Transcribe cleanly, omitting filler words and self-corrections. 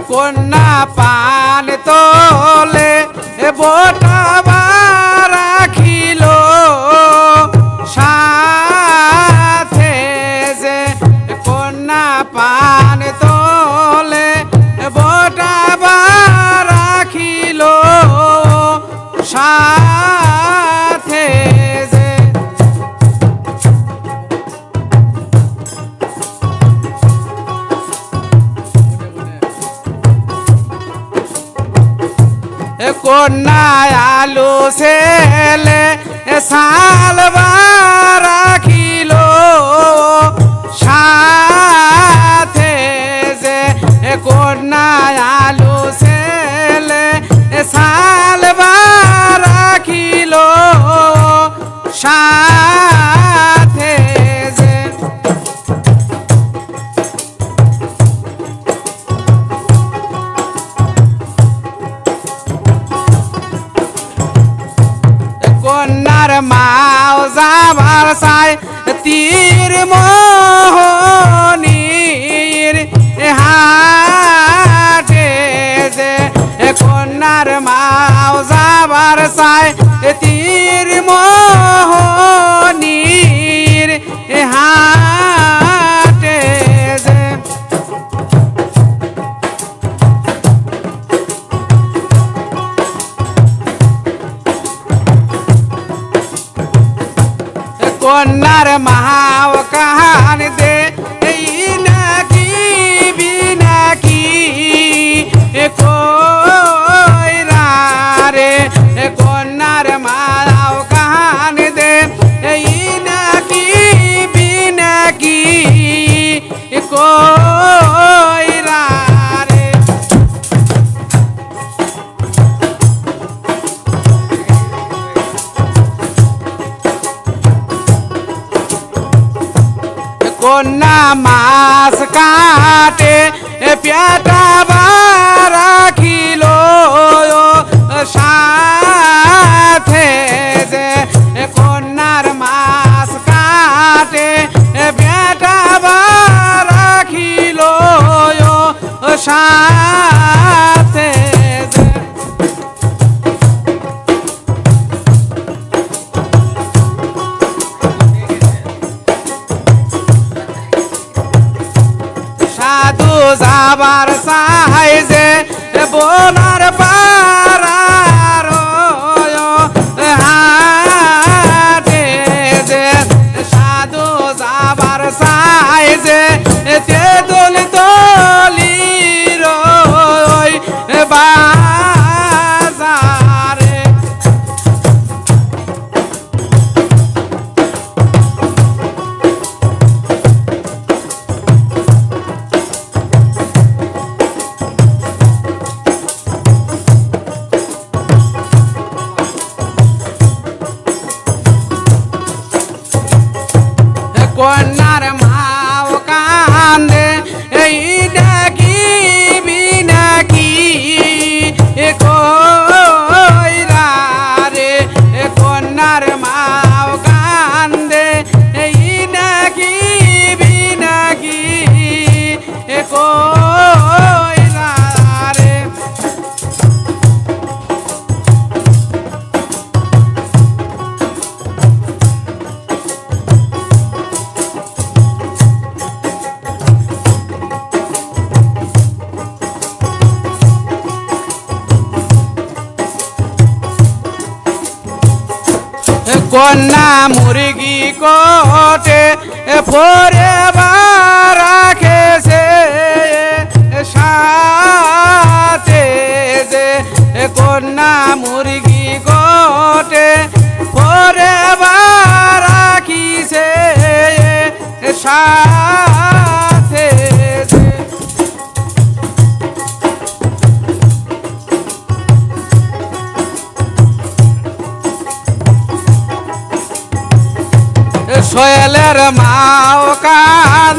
কন্যা পান তোলে বোটাবা রাখিল সাথে যে কন্যা পান তোলে বোটাবা রাখিল সাথে যে কন্যা আলু ছেলে সালবা রাখিল সাথে যে কন্যা আলু ছেলে সালবা রাখিল সাথে যে কন্যার মাও যাবার চাই তীর মোহনীর হাটে যে কন্যার মাও যাবার চাই তীর মোহনীর হাটে যে কন্যার মাও কাহান দে এই নাকি বিনাকি কইরা রে কন্যার মাও কাহান দে এই নাকি বিনাকি কইরা রে কন্যা মাছ কাটে পেটাবা রাখিল সাথে যে কন্যার মাছ কাটে পেটাবা রাখিল সাথে যে সাধু যাবার চাই যে বোনার পারার হাটে যে সাধু যাবার চাই যে তেঁতুল তলির বাজারে কন্যার মাও কান্দে এই ডাকি বিনাকি কইরা রে কন্যার মাও কান্দে এই ডাকি বিনাকি কইরা রে কন্যা মুরগি কোটে ফোরে রাখেছে সাথে যে কন্যা মুরগি কোটে ফোরে রাখিছে সাথে যে সোহেলের মাও কান